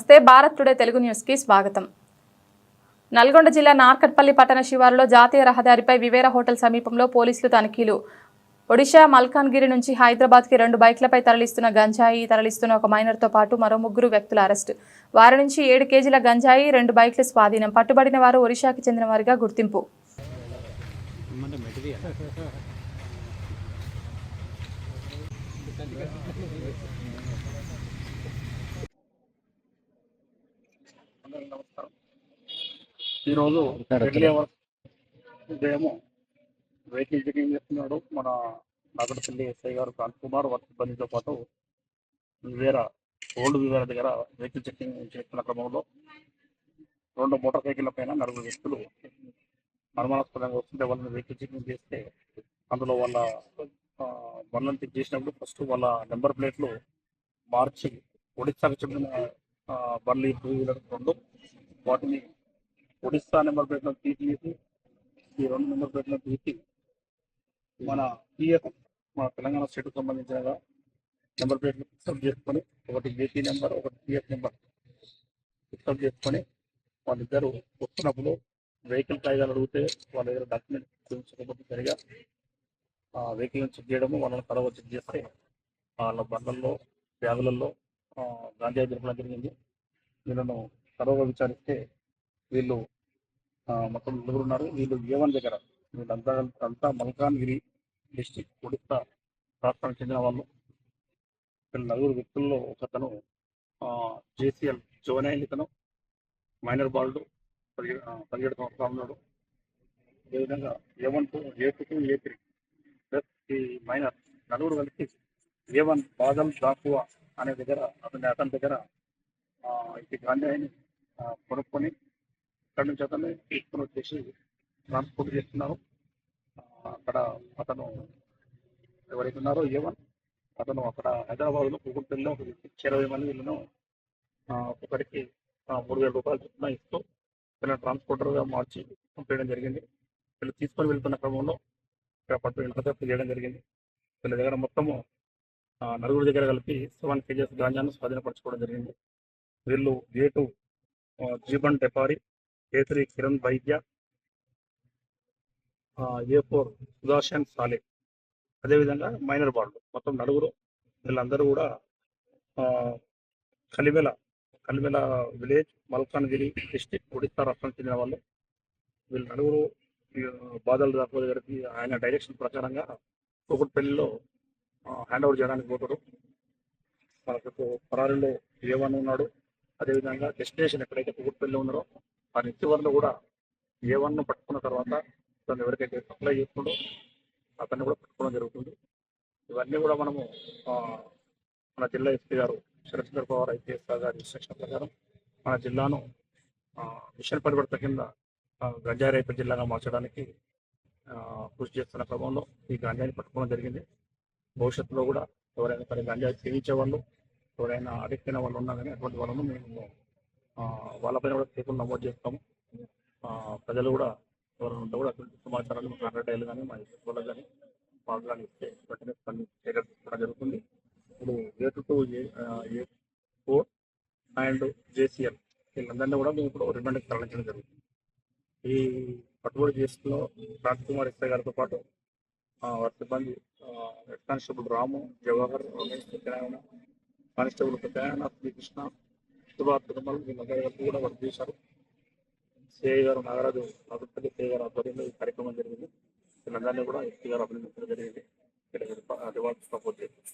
నమస్తే. Bharat today Telugu news కి స్వాగతం. నల్గొండ జిల్లా నార్కట్పల్లి పట్టణ శివారులో జాతీయ రహదారిపై వివేరా హోటల్ సమీపంలో పోలీసులు తనిఖీలు. ఒడిశా మల్కాన్గిరి నుంచి హైదరాబాద్ కి 2 బైక్లపై తరలిస్తున్న ఒక మైనర్ తో పాటు మరో 3 వ్యక్తుల అరెస్టు. వారి నుంచి 7 కేజీల గంజాయి, 2 బైక్ల స్వాధీనం. పట్టుబడిన వారు ఒడిశాకి చెందిన వారిగా గుర్తింపు. ఈరోజు ఉదయం వెహికల్ చెకింగ్ చేస్తున్నాడు మన నాగడపల్లి ఎస్ఐ గారు కాంత్ కుమార్ వారి సిబ్బందితో పాటు ఓల్డ్ వివేరా దగ్గర వెహికల్ చెకింగ్ చేస్తున్న క్రమంలో 2 మోటార్ సైకిళ్ల పైన 4 వ్యక్తులు అనుమానాస్పదంగా వస్తుంటే వాళ్ళని వెహికల్ చెకింగ్ చేస్తే అందులో వాళ్ళ బండ్లను చెక్ చేసినప్పుడు ఫస్ట్ వాళ్ళ నెంబర్ ప్లేట్లు మార్చి ఒడిశాకు చెందిన బండ్లు 2 వీలర్ 2 వాటిని ఒడిశా నెంబర్ ప్లేట్లను తీసి ఈ 2 నెంబర్ ప్లేట్లను తీసి మన పిఎఫ్ మన తెలంగాణ స్టేట్కు సంబంధించిన నెంబర్ ప్లేట్లు ఫిక్సప్ చేసుకొని ఒకటి ఏపీ నెంబర్ ఒకటి పిఎఫ్ నెంబర్ ఫిక్సప్ చేసుకొని వాళ్ళిద్దరూ వస్తున్నప్పుడు వెహికల్ కాగితాలు అడిగితే వాళ్ళ దగ్గర డాక్యుమెంట్ చూపించకపోతే సరిగా వెహికల్ని చెక్ చేయడము, వాళ్ళని కడవ చెక్ చేస్తే వాళ్ళ బండ్లలో బ్యాగులలో గాంజాయి దొరకడం జరిగింది. వీళ్ళను కడవగా విచారిస్తే వీళ్ళు మొత్తం 4 ఉన్నారు. వీళ్ళు A1 దగ్గర వీళ్ళంతా మల్కాన్గిరి డిస్టిక్ ఒడిశా రాష్ట్రానికి చెందిన వాళ్ళు. వీళ్ళ 4 వ్యక్తుల్లో ఒకతను JCL జోనైల్, ఇతను మైనర్ బాలుడు 17 సంవత్సరాలు ఉన్నాడు. అదేవిధంగా A1 A2 A3 ప్లస్ ఈ మైనర్ 4 కలిసి A1 బాదల్ దాకువా అనే దగ్గర అతని దగ్గర ఇది గాంజాయిని కొనుక్కొని అక్కడి నుంచి అతన్ని తీసుకుని వచ్చేసి ట్రాన్స్పోర్ట్ చేస్తున్నారు. అక్కడ అతను ఎవరైతే ఉన్నారో A1 అతను అక్కడ హైదరాబాద్లో కూకట్పల్లిలో ఒక 20 మంది వీళ్ళను ఒకరికి 3,000 రూపాయలు చొప్పున ఇస్తూ వీళ్ళని ట్రాన్స్పోర్టర్గా మార్చి పంపించడం జరిగింది. వీళ్ళు తీసుకొని వెళ్తున్న క్రమంలో ఇక్కడ పట్టు చేయడం జరిగింది. వీళ్ళ దగ్గర మొత్తము 4 దగ్గర కలిపి 7 కేజీస్ గాంజాను స్వాధీనపరచుకోవడం జరిగింది. వీళ్ళు A2 జీబన్ టెపారి, A3 కిరణ్ వైద్య, A4 సుదర్శన్ సాలే, అదేవిధంగా మైనర్ బాలుడు మొత్తం 4. వీళ్ళందరూ కూడా కలిమెల విలేజ్ మల్కాన్గిరి డిస్టిక్ ఒడిశా రాష్ట్రానికి చెందిన వాళ్ళు. వీళ్ళు 4 బాదల్ దాకా దగ్గరికి ఆయన డైరెక్షన్ ప్రకారంగా కూకట్పల్లిలో హ్యాండ్ ఓవర్ చేయడానికి పోతారు. మనకు పరారీలో A1 ఉన్నాడు. అదేవిధంగా డెస్టినేషన్ ఎక్కడైతే కూకట్పల్లిలో ఉన్నారో ఆ నెట్వర్క్లో కూడా A1 పట్టుకున్న తర్వాత తను ఎవరికైతే సప్లై చేస్తుండో అతన్ని కూడా పట్టుకోవడం జరుగుతుంది. ఇవన్నీ కూడా మనము మన జిల్లా ఎస్పీ గారు శరత్చంద్ర పవార్ IPS గారి ఇన్స్ట్రక్షన్ ప్రకారం మన జిల్లాను మిషన్ పరివర్తన కింద గంజాయి రహిత జిల్లాగా మార్చడానికి కృషి చేస్తున్న క్రమంలో ఈ గంజాయిని పట్టుకోవడం జరిగింది. భవిష్యత్తులో కూడా ఎవరైనా సరే గంజాయి సేవించే వాళ్ళు, ఎవరైనా అడిక్ట్ అయిన వాళ్ళు ఉన్నా కానీ అటువంటి వాళ్ళను మేము వాళ్ళపైన కూడా కేసులు నమోదు చేస్తాము. ప్రజలు కూడా ఎవరైనా ఉంటే కూడా అటువంటి సమాచారాన్ని మా కాంట్రాక్టర్లు కానీ మా వాళ్ళకి కానీ మాకు కానీ ఇస్తే వెంటనే చర్యలు తీసుకోవడం జరుగుతుంది. ఇప్పుడు A2 A4 అండ్ JCL వీళ్ళందరినీ కూడా మేము ఇప్పుడు రిమాండ్కి తరలించడం జరుగుతుంది. ఈ పట్టుబడి కేసులో కాంత్ కుమార్ ఎస్ఐ గారితో పాటు వారి సిబ్బంది హెడ్ కానిస్టేబుల్ రాము, జవహర్, రమేష్, సత్యనారాయణ, కానిస్టేబుల్ సత్యనారాయణ, శ్రీకృష్ణ, సుభాష్, తిరుమల వీళ్ళందరూ కూడా వర్క్ చేశారు. సిఐ గారు నాగరాజు, నాగపల్లి సిఐ గారు ఆధ్వర్యంలో ఈ కార్యక్రమం జరిగింది. వీళ్ళందరినీ కూడా ఎస్పీ గారు అభినందించడం జరిగింది. సపోర్ట్ చేశారు.